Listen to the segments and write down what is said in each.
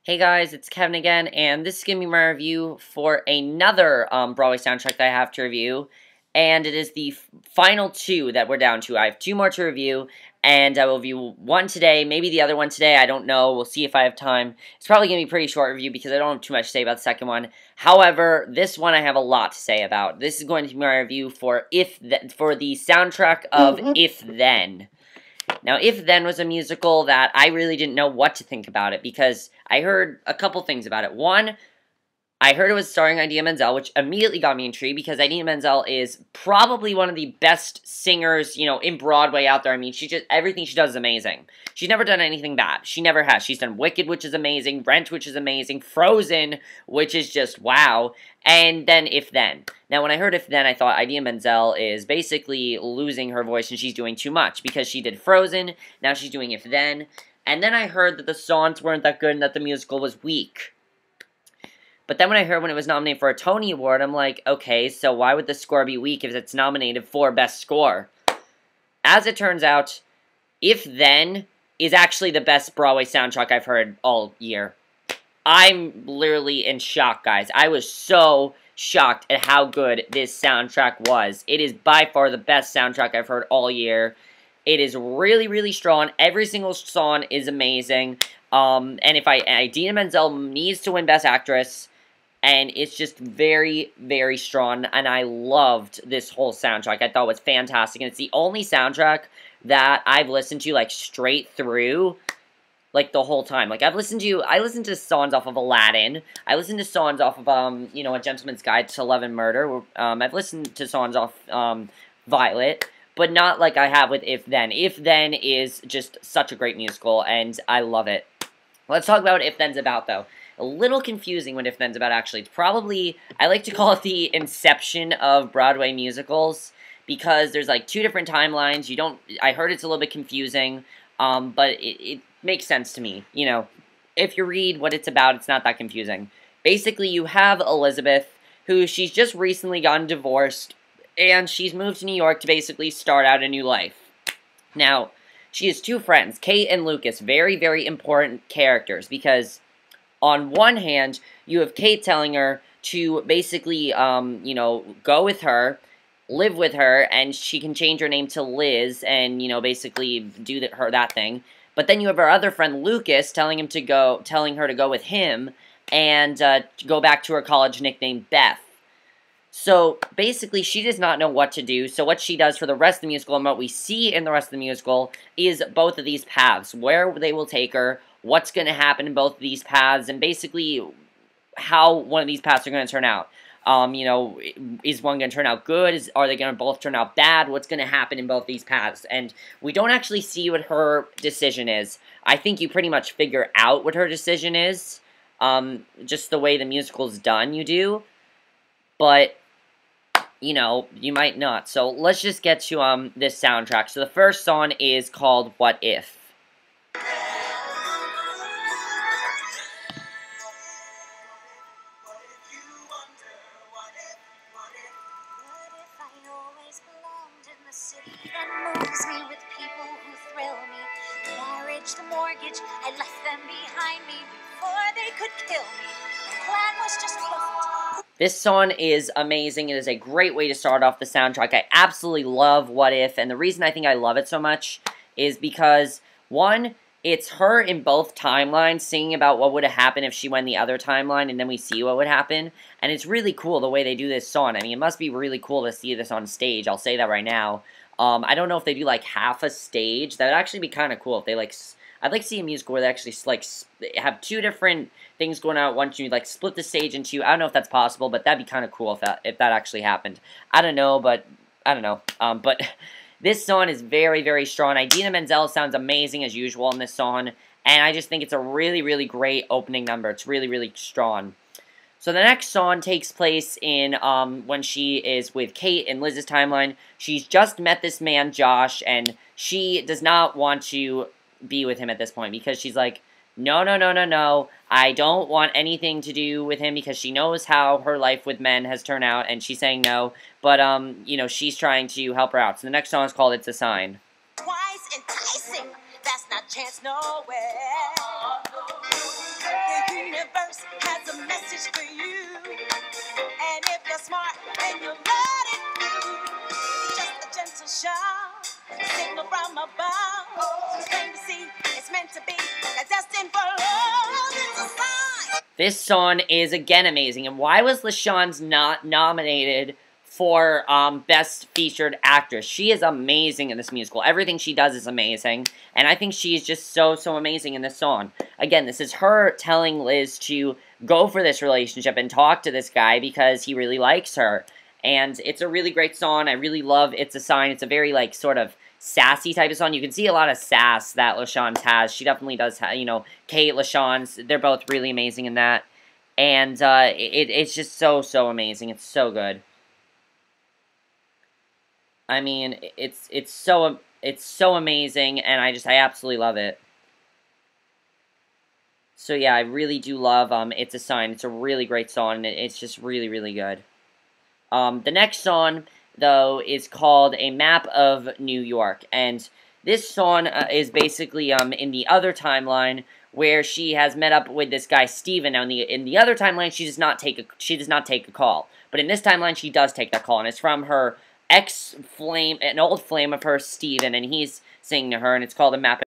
Hey guys, it's Kevin again, and this is going to be my review for another Broadway soundtrack that I have to review, and it is the final two that we're down to. I have two more to review, and I will review one today, maybe the other one today, I don't know, we'll see if I have time. It's probably going to be a pretty short review because I don't have too much to say about the second one. However, this one I have a lot to say about. This is going to be my review for the soundtrack of If Then. Now, If Then was a musical that I really didn't know what to think about it, because I heard a couple things about it. One, I heard it was starring Idina Menzel, which immediately got me intrigued, because Idina Menzel is probably one of the best singers, in Broadway out there. I mean, everything she does is amazing. She's never done anything bad. She never has. She's done Wicked, which is amazing, Rent, which is amazing, Frozen, which is just wow, and then If Then. Now, when I heard If Then, I thought Idina Menzel is basically losing her voice and she's doing too much, because she did Frozen, now she's doing If Then, and then I heard that the songs weren't that good and that the musical was weak. But then when I heard when it was nominated for a Tony Award, I'm like, okay, so why would the score be weak if it's nominated for Best Score? As it turns out, If Then is actually the best Broadway soundtrack I've heard all year. I'm literally in shock, guys. I was so shocked at how good this soundtrack was. It is by far the best soundtrack I've heard all year. It is really, really strong. Every single song is amazing. And Idina Menzel needs to win Best Actress. And it's just very, very strong, and I loved this whole soundtrack. I thought it was fantastic, and it's the only soundtrack that I've listened to, like, straight through, like, the whole time. Like, I listened to songs off of Aladdin, I listened to songs off of, A Gentleman's Guide to Love and Murder, I've listened to songs off, Violet, but not like I have with If Then. If Then is just such a great musical, and I love it. Let's talk about what If Then's about, though. A little confusing what If Then's about, actually. It's probably, I like to call it the inception of Broadway musicals, because there's, like, two different timelines. I heard it's a little bit confusing, but it makes sense to me. If you read what it's about, it's not that confusing. Basically, you have Elizabeth, who she's just recently gotten divorced, and she's moved to New York to basically start out a new life. Now, she has two friends, Kate and Lucas, very, very important characters, because on one hand, you have Kate telling her to basically, go with her, live with her, and she can change her name to Liz, and, basically do that thing. But then you have her other friend, Lucas, telling her to go with him, and go back to her college nickname, Beth. So, basically, she does not know what to do, so what she does for the rest of the musical, and what we see in the rest of the musical, is both of these paths, where they will take her, what's going to happen in both of these paths, and basically how one of these paths are going to turn out. Is one going to turn out good? Are they going to both turn out bad? What's going to happen in both these paths? And we don't actually see what her decision is. I think you pretty much figure out what her decision is. Just the way the musical's done, you do. But, you might not. So let's just get to this soundtrack. So the first song is called What If? The mortgage, I left them behind me before they could kill me. The plan was just perfect. This song is amazing. It is a great way to start off the soundtrack. I absolutely love What If, and the reason I think I love it so much is because, one, it's her in both timelines singing about what would have happened if she went the other timeline, and then we see what would happen, and it's really cool the way they do this song. I mean, it must be really cool to see this on stage. I'll say that right now. I don't know if they do, like, half a stage. That would actually be kind of cool if they, like, I'd like to see a musical where they actually, like, have two different things going on at once. You, like, split the stage into, I don't know if that's possible, but that'd be kind of cool if that actually happened. I don't know, but, but this song is very, very strong. Idina Menzel sounds amazing as usual in this song, and I just think it's a really, really great opening number. It's really, really strong. So the next song takes place in, when she is with Kate in Liz's timeline. She's just met this man, Josh, and she does not want to be with him at this point, because she's like, no, I don't want anything to do with him, because she knows how her life with men has turned out, and she's saying no, but, she's trying to help her out. So the next song is called It's a Sign. Twice enticing, that's not chance nowhere. Universe has a message for you. And if you're smart, then you'll let it through. It's just a gentle shout, signal from above. It's plain to see, it's meant to be, they're destined for love. It's a sign. This song is, again, amazing. And why was LaShawne's not nominated for Best Featured Actress? She is amazing in this musical. Everything she does is amazing. And I think she is just so amazing in this song. Again, this is her telling Liz to go for this relationship and talk to this guy because he really likes her. And it's a really great song. I really love It's a Sign. It's a very, like, sort of sassy type of song. You can see a lot of sass that LaShawne's has. She definitely does have, you know, Kate, LaShawne's. They're both really amazing in that. And it's just so amazing. It's so good. I mean, it's so amazing, and I absolutely love it. So yeah, I really do love It's a Sign. It's a really great song, and it's just really good. The next song, though, is called A Map of New York, and this song is basically in the other timeline where she has met up with this guy Steven. Now in the other timeline, she does not take a call, but in this timeline she does take that call, and it's from her ex-flame, an old flame of hers, Steven, and he's singing to her, and it's called A Map.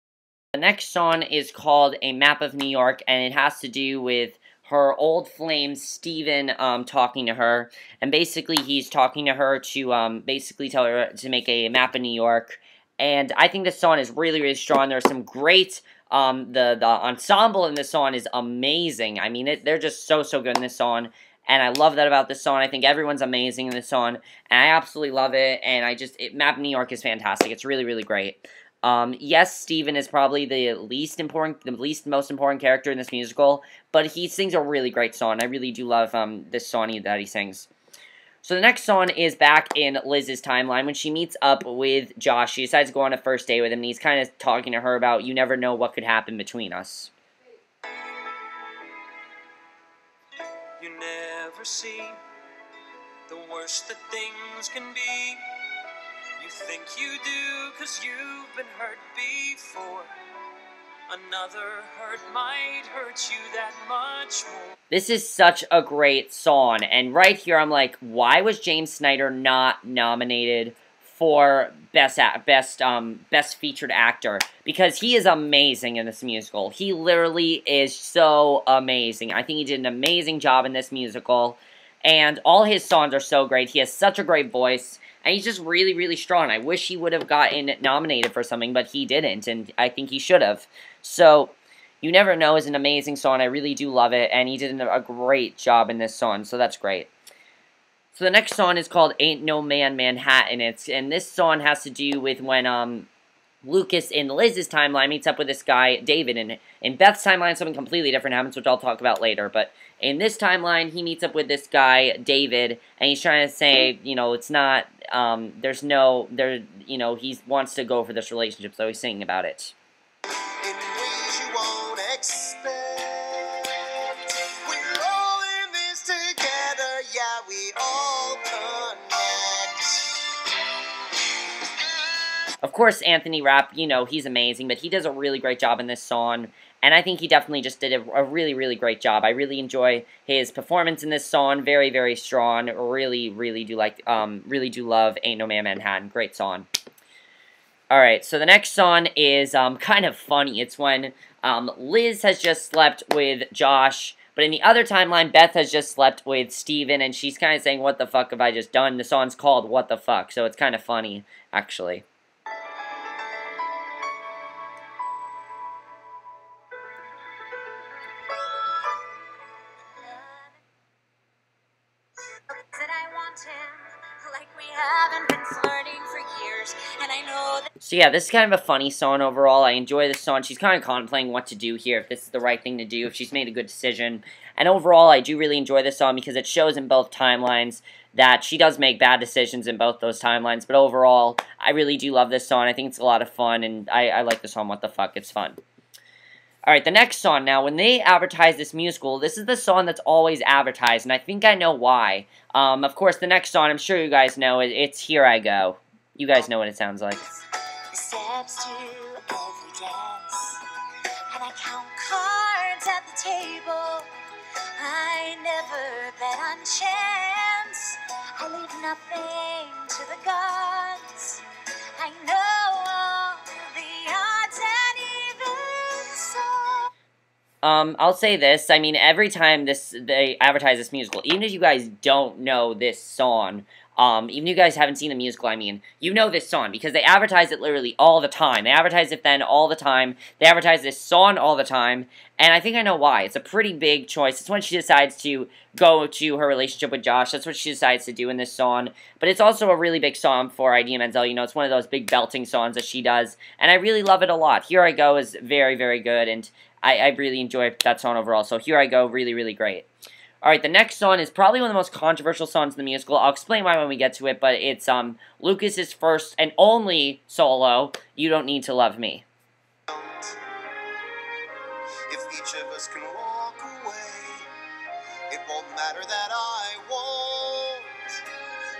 The next song is called A Map of New York, and it has to do with her old flame, Steven, talking to her, and basically he's talking to her to, basically tell her to make a map of New York, and I think this song is really strong. There's some great, the ensemble in this song is amazing. I mean, they're just so good in this song. And I love that about this song. I think everyone's amazing in this song. And I absolutely love it. And Map of New York is fantastic. It's really great. Yes, Steven is probably the most important character in this musical. But he sings a really great song. I really do love this song that he sings. So the next song is back in Liz's timeline when she meets up with Josh. She decides to go on a first date with him. And he's kind of talking to her about, you never know what could happen between us. You never see the worst that things can be. You think you do 'cause you've been hurt before. Another hurt might hurt you that much more. This is such a great song, and right here I'm like, why was James Snyder not nominated for Best Featured Actor? Because he is amazing in this musical. He literally is so amazing. I think he did an amazing job in this musical, and all his songs are so great. He has such a great voice, and he's just really strong. I wish he would have gotten nominated for something, but he didn't, and I think he should have. So, You Never Know is an amazing song. I really do love it, and he did a great job in this song, so that's great. So the next song is called Ain't No Man Manhattan. And this song has to do with when Lucas in Liz's timeline meets up with this guy, David. And in Beth's timeline, something completely different happens, which I'll talk about later. But in this timeline, he meets up with this guy, David, and he's trying to say, you know, it's not, you know, he wants to go for this relationship, so he's singing about it. In ways you won't expect. We're all in this together, yeah, we all connect. Of course, Anthony Rapp, you know, he's amazing, but he does a really great job in this song, and I think he definitely just did a really great job. I really enjoy his performance in this song, very strong. Really do love Ain't No Man Manhattan, great song. Alright, so the next song is kind of funny. It's when Liz has just slept with Josh, but in the other timeline, Beth has just slept with Steven, and she's kind of saying, what the fuck have I just done? The song's called What the Fuck, so it's kind of funny, actually. So yeah, this is kind of a funny song overall. I enjoy this song. She's kind of contemplating what to do here, if this is the right thing to do, if she's made a good decision. And overall, I do really enjoy this song because it shows in both timelines that she does make bad decisions in both those timelines. But overall, I really do love this song. I think it's a lot of fun, and I like the song What the Fuck. It's fun. Alright, the next song. Now, when they advertise this musical, this is the song that's always advertised, and I think I know why. Of course, the next song, I'm sure you guys know, it's Here I Go. You guys know what it sounds like. Steps to every dance, and I count cards at the table. I never bet on chance. I leave nothing to the gods. I know all the odds and even so. I'll say this, I mean, every time they advertise this musical, even if you guys don't know this song, even if you guys haven't seen the musical, I mean, you know this song, because they advertise it literally all the time. They advertise it then all the time. They advertise this song all the time, and I think I know why. It's a pretty big choice. It's when she decides to go to her relationship with Josh. That's what she decides to do in this song, but it's also a really big song for Idina Menzel. You know, it's one of those big belting songs that she does, and I really love it a lot. Here I Go is very, very good, and I really enjoy that song overall. So Here I Go, really, really great. Alright, the next song is probably one of the most controversial songs in the musical. I'll explain why when we get to it, but it's Lucas's first and only solo, You Don't Need to Love Me. If each of us can walk away, it won't matter that I won't.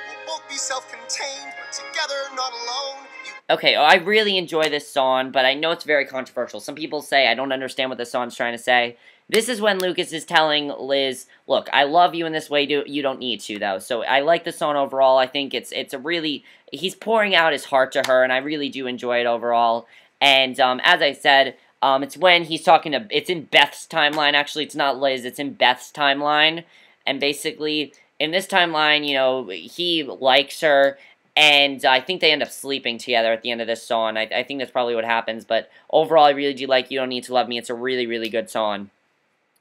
We'll both be self-contained, but together, not alone. Okay, I really enjoy this song, but I know it's very controversial. Some people say I don't understand what the song's trying to say. This is when Lucas is telling Liz, look, I love you in this way, you don't need to, though. So I like the song overall. I think it's a really, he's pouring out his heart to her, and I really do enjoy it overall. And as I said, it's when he's talking to, it's in Beth's timeline, actually. It's not Liz, it's in Beth's timeline. And basically, in this timeline, you know, he likes her, and I think they end up sleeping together at the end of this song. I think that's probably what happens, but overall, I really do like You Don't Need to Love Me. It's a really, really good song.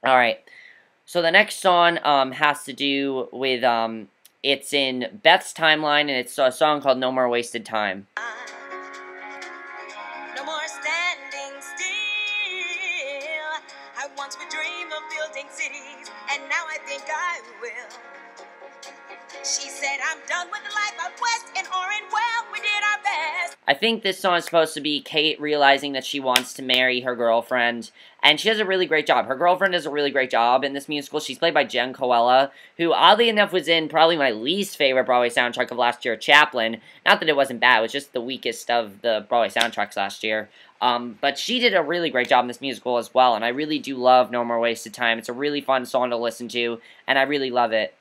Alright, so the next song has to do with, it's in Beth's timeline, and it's a song called No More Wasted Time. No more standing still. I once would dream of building cities, and now I think I will. She said, I'm done with the life out west in Orange. Well, we did our best. I think this song is supposed to be Kate realizing that she wants to marry her girlfriend, and she does a really great job. Her girlfriend does a really great job in this musical. She's played by Jen Coella, who oddly enough was in probably my least favorite Broadway soundtrack of last year, Chaplin. Not that it wasn't bad, it was just the weakest of the Broadway soundtracks last year. But she did a really great job in this musical as well, and I really do love No More Wasted Time. It's a really fun song to listen to, and I really love it.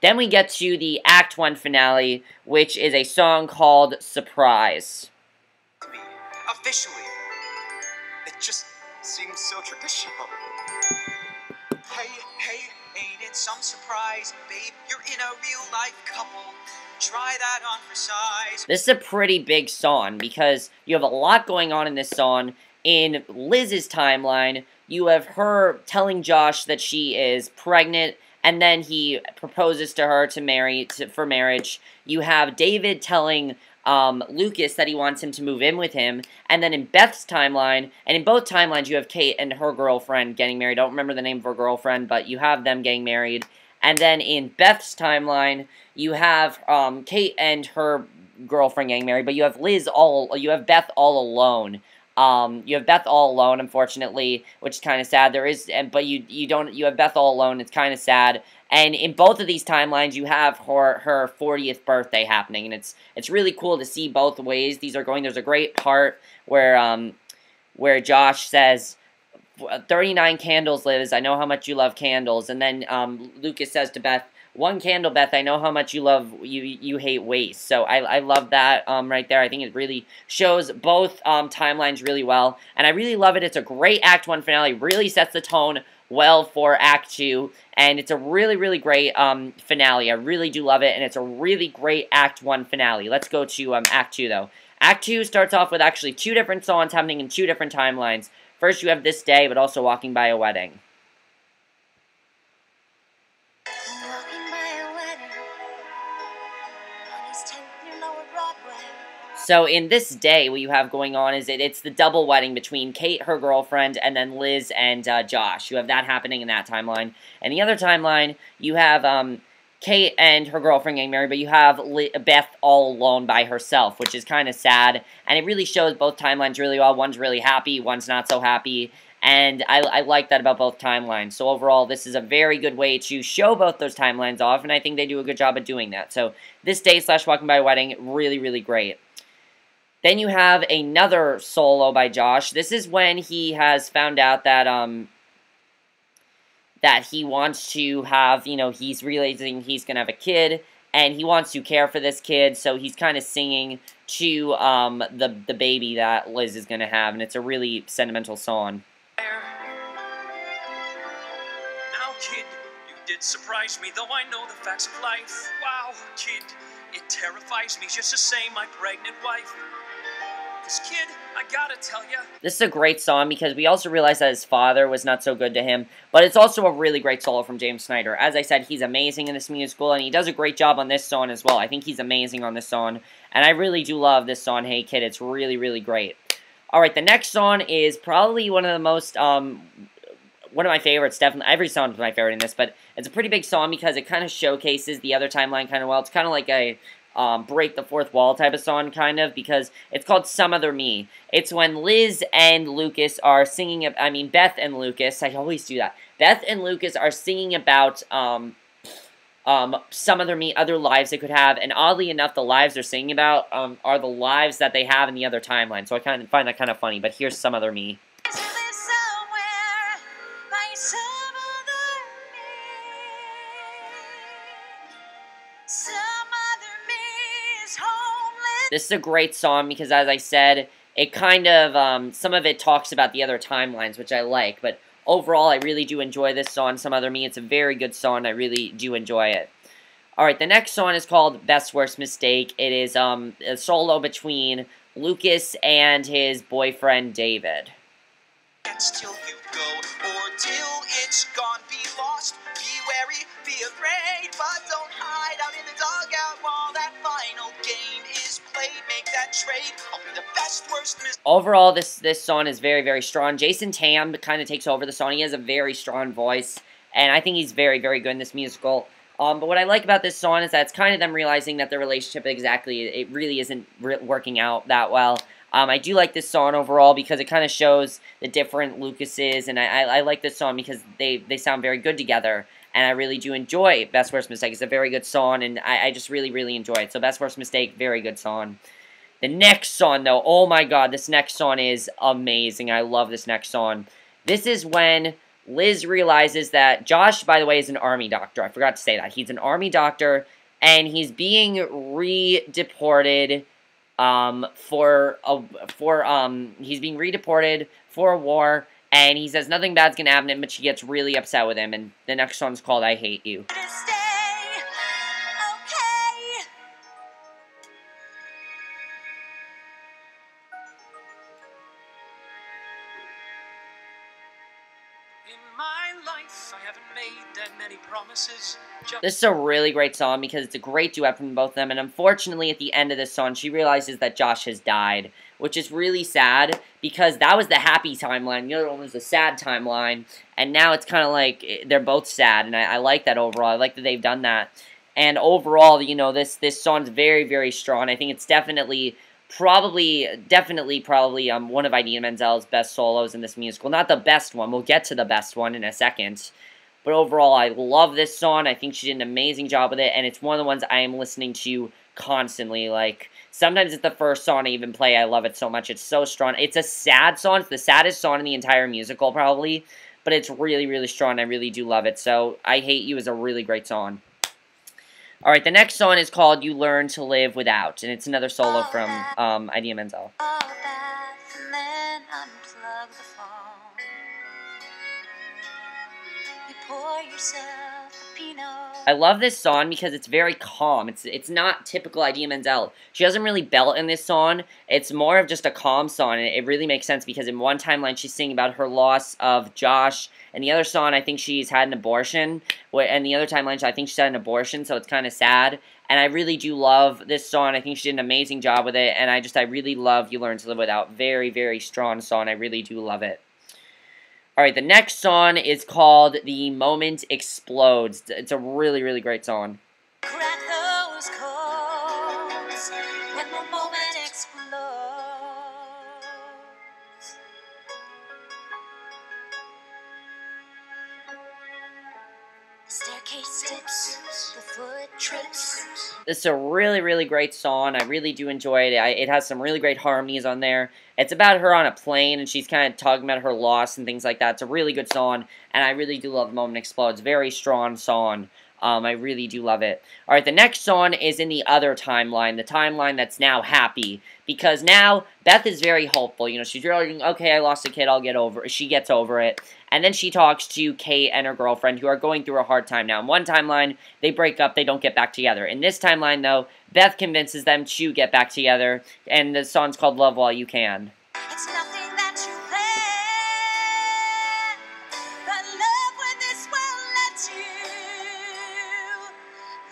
Then we get to the Act 1 finale, which is a song called Surprise. Officially. It just seems so traditional. Hey, ain't it some surprise? Babe, you're in a real-life couple. Try that on for size. This is a pretty big song, because you have a lot going on in this song. In Liz's timeline, you have her telling Josh that she is pregnant, and then he proposes to her for marriage. You have David telling Lucas that he wants him to move in with him, and then in Beth's timeline, and in both timelines you have Kate and her girlfriend getting married. I don't remember the name of her girlfriend, but you have them getting married. And then in Beth's timeline, you have Kate and her girlfriend getting married, but you have Beth all alone. You have Beth all alone, unfortunately, which is kind of sad. You have Beth all alone. It's kind of sad. And in both of these timelines, you have her 40th birthday happening, and it's really cool to see both ways these are going. There's a great part where Josh says, 39 candles, Liz. I know how much you love candles. And then Lucas says to Beth, 1 candle, Beth. I know how much you hate waste. So I love that right there. I think it really shows both timelines really well, and I really love it. It's a great Act 1 finale. Really sets the tone well for Act 2, and it's a really, really great finale. I really do love it, and it's a really great Act 1 finale. Let's go to Act 2, though. Act 2 starts off with actually 2 different songs happening in 2 different timelines. First, you have This Day, but also Walking by a Wedding. So in This Day, what you have going on is it's the double wedding between Kate, her girlfriend, and then Liz and Josh. You have that happening in that timeline. And the other timeline, you have Kate and her girlfriend getting married, but you have Beth all alone by herself, which is kind of sad. And it really shows both timelines really well. One's really happy, one's not so happy. And I like that about both timelines. So overall, this is a very good way to show both those timelines off, and I think they do a good job at doing that. So This Day / Walking by a Wedding, really, really great. Then you have another solo by Josh. This is when he has found out that that he wants to have, you know, he's realizing he's going to have a kid, and he wants to care for this kid, so he's kind of singing to the baby that Liz is going to have, and it's a really sentimental song. Now, kid, you did surprise me, though I know the facts of life. Wow, kid, it terrifies me just to say my pregnant wife. 'Cause, kid, I gotta tell ya. This is a great song because we also realize that his father was not so good to him, but it's also a really great solo from James Snyder. As I said, he's amazing in this musical, and he does a great job on this song as well. I think he's amazing on this song, and I really do love this song, Hey Kid. It's really, really great. Alright, the next song is probably one of the most, one of my favorites, definitely. Every song is my favorite in this, but it's a pretty big song because it kind of showcases the other timeline kind of well. It's kind of like a break the fourth wall type of song, kind of, because it's called Some Other Me. It's when Liz and Lucas are singing, I mean, Beth and Lucas, I always do that. Beth and Lucas are singing about, some other me, other lives they could have, and oddly enough, the lives they're singing about, are the lives that they have in the other timeline, so I kind of find that kind of funny, but here's Some Other Me. This is a great song because, as I said, it kind of, some of it talks about the other timelines, which I like, but overall, I really do enjoy this song, Some Other Me. It's a very good song. I really do enjoy it. Alright, the next song is called Best Worst Mistake. It is, a solo between Lucas and his boyfriend, David. Till you go, or till it's gone, be lost, be wary, be afraid, but don't hide out in the dugout while that final game is played. Make that trade, I'll be the best, worst mistake. Overall, this song is very, very strong. Jason Tam kind of takes over the song. He has a very strong voice, and I think he's very, very good in this musical. But what I like about this song is that it's kind of them realizing that their relationship it really isn't working out that well. I do like this song overall because it kind of shows the different Lucases, and I like this song because they sound very good together, and I really do enjoy Best Worst Mistake. It's a very good song, and I just really, really enjoy it. So Best Worst Mistake, very good song. The next song, though, oh my god, this next song is amazing. I love this next song. This is when Liz realizes that Josh, by the way, is an army doctor. I forgot to say that. He's an army doctor, and he's being redeported he's being redeported for a war, and he says nothing bad's gonna happen to him, but she gets really upset with him, and the next song's called I Hate You. I haven't made that many promises. This is a really great song because it's a great duet from both of them, and unfortunately at the end of this song she realizes that Josh has died, which is really sad because that was the happy timeline, the other one was the sad timeline, and now it's kind of like they're both sad, and I like that overall. I like that they've done that, and overall, you know, this song's very, very strong. I think it's definitely probably one of Idina Menzel's best solos in this musical. Not the best one. We'll get to the best one in a second. But overall, I love this song. I think she did an amazing job with it, and it's one of the ones I am listening to constantly. Like, sometimes it's the first song I even play. I love it so much. It's so strong. It's a sad song. It's the saddest song in the entire musical, probably. But it's really, really strong. I really do love it. So, I Hate You is a really great song. Alright, the next song is called You Learn to Live Without, and it's another solo from Idina Menzel. I love this song because it's very calm. It's not typical Idina Menzel. She doesn't really belt in this song. It's more of just a calm song, and it really makes sense because in one timeline she's singing about her loss of Josh, and the other song I think she's had an abortion, and the other timeline I think she's had an abortion, so it's kind of sad. And I really do love this song. I think she did an amazing job with it, and I really love You Learn to Live Without. Very, very strong song. I really do love it. Alright, the next song is called The Moment Explodes. It's a really, really great song. Crack those codes when the moment explodes. Staircase steps, the foot trips. This is a really, really great song. I really do enjoy it. It has some really great harmonies on there. It's about her on a plane, and she's kind of talking about her loss and things like that. It's a really good song, and I really do love The Moment Explodes. Very strong song. I really do love it. Alright, the next song is in the other timeline, the timeline that's now happy. Because now, Beth is very hopeful. You know, she's really, okay, I lost a kid, I'll get over it. She gets over it. And then she talks to Kate and her girlfriend, who are going through a hard time now. In one timeline, they break up, they don't get back together. In this timeline, though, Beth convinces them to get back together, and the song's called Love While You Can. It's nothing that you plan, but love when this world lets you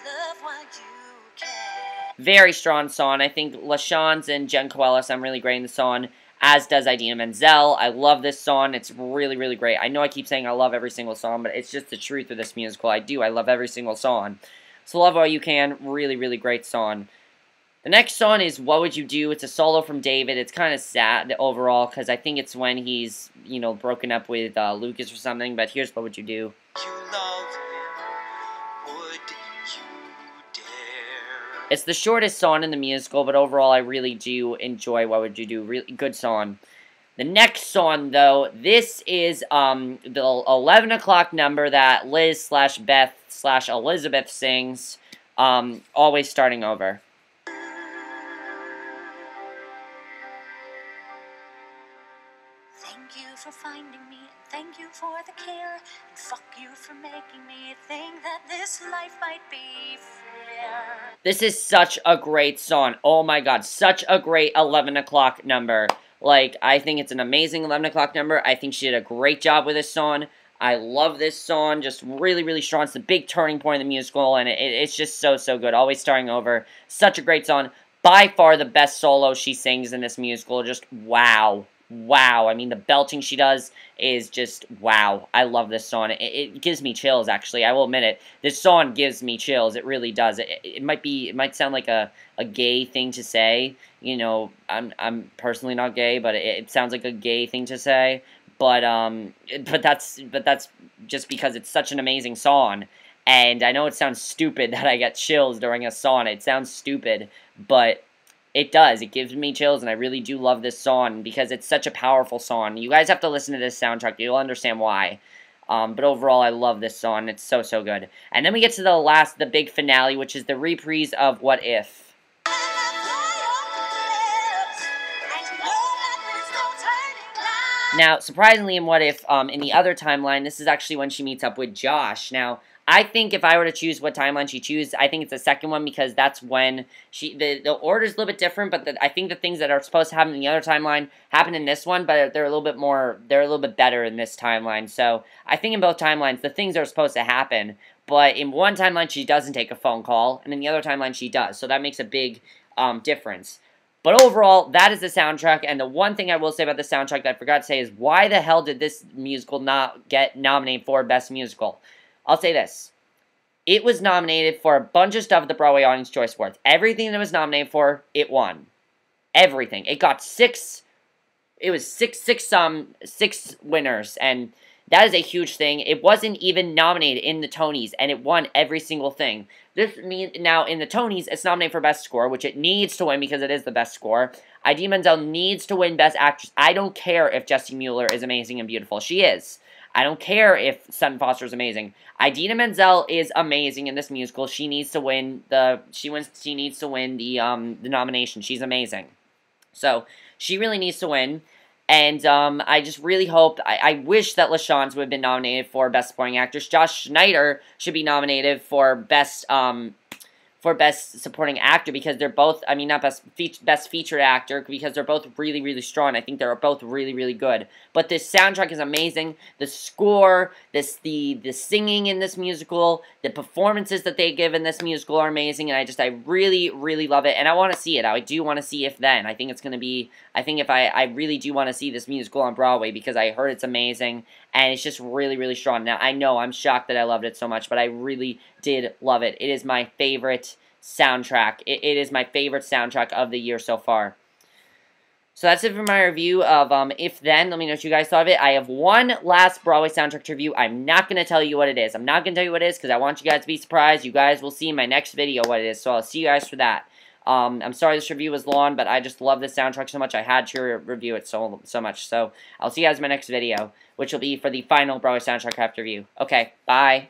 love while you can. Very strong song. I think LaShawn's and Jen Coelho sound really great in the song, as does Idina Menzel. I love this song. It's really, really great. I know I keep saying I love every single song, but it's just the truth of this musical. I do. I love every single song. So Love While You Can, really, really great song. The next song is What Would You Do? It's a solo from David. It's kind of sad overall, because I think it's when he's, you know, broken up with Lucas or something, but here's What Would You Do? You love him, would you dare? It's the shortest song in the musical, but overall I really do enjoy What Would You Do? Really good song. The next song, though, this is the 11 o'clock number that Liz/Beth/Elizabeth sings, Always Starting Over. Thank you for finding me, and thank you for the care, and fuck you for making me think that this life might be fair. This is such a great song. Oh my god, such a great 11 o'clock number. Like, I think it's an amazing 11 o'clock number. I think she did a great job with this song. I love this song, just really, really strong. It's the big turning point in the musical, and it's just so, so good. Always Starting Over. Such a great song. By far the best solo she sings in this musical. Just wow. Wow. I mean, the belting she does is just wow. I love this song. It gives me chills, actually. I will admit it. This song gives me chills. It really does. It might sound like a gay thing to say. You know, I'm personally not gay, but it sounds like a gay thing to say. But that's just because it's such an amazing song. And I know it sounds stupid that I get chills during a song. It sounds stupid, but it does. It gives me chills, and I really do love this song because it's such a powerful song. You guys have to listen to this soundtrack. You'll understand why. But overall, I love this song. It's so, so good. And then we get to the big finale, which is the reprise of What If. Now, surprisingly, in What If, in the other timeline, this is actually when she meets up with Josh. Now, I think if I were to choose what timeline she chooses, I think it's the second one because that's when the order's a little bit different, but I think the things that are supposed to happen in the other timeline happen in this one, but they're a little bit better in this timeline. So, I think in both timelines, the things are supposed to happen, but in one timeline, she doesn't take a phone call, and in the other timeline, she does. So, that makes a big difference. But overall, that is the soundtrack, and the one thing I will say about the soundtrack that I forgot to say is, why the hell did this musical not get nominated for Best Musical? I'll say this. It was nominated for a bunch of stuff at the Broadway Audience Choice Awards. Everything that was nominated for, it won. Everything. It got six winners, and that is a huge thing. It wasn't even nominated in the Tonys, and it won every single thing. This means now in the Tonys, it's nominated for Best Score, which it needs to win because it is the best score. Idina Menzel needs to win Best Actress. I don't care if Jessie Mueller is amazing and beautiful. She is. I don't care if Sutton Foster is amazing. Idina Menzel is amazing in this musical. She needs to win the nomination. She's amazing. So she really needs to win. And I just really hope, I wish that LaShawn's would have been nominated for Best Supporting Actress. Josh Snyder should be nominated for Best Supporting Actor because they're both, I mean, not Best Featured Actor because they're both really, really strong. I think they're both really, really good. But this soundtrack is amazing. The score, the singing in this musical, the performances that they give in this musical are amazing, and I really, really love it. And I want to see it. I do want to see If Then. I think it's going to be, I really do want to see this musical on Broadway because I heard it's amazing, and it's just really, really strong. Now, I know I'm shocked that I loved it so much, but I really did love it. It is my favorite soundtrack. It is my favorite soundtrack of the year so far. So that's it for my review of If Then. Let me know what you guys thought of it. I have one last Broadway soundtrack to review. I'm not going to tell you what it is. I'm not going to tell you what it is because I want you guys to be surprised. You guys will see in my next video what it is, so I'll see you guys for that. I'm sorry this review was long, but I just love this soundtrack so much. I had to review it so much. So I'll see you guys in my next video, which will be for the final Broadway soundtrack I have to review. Okay, bye.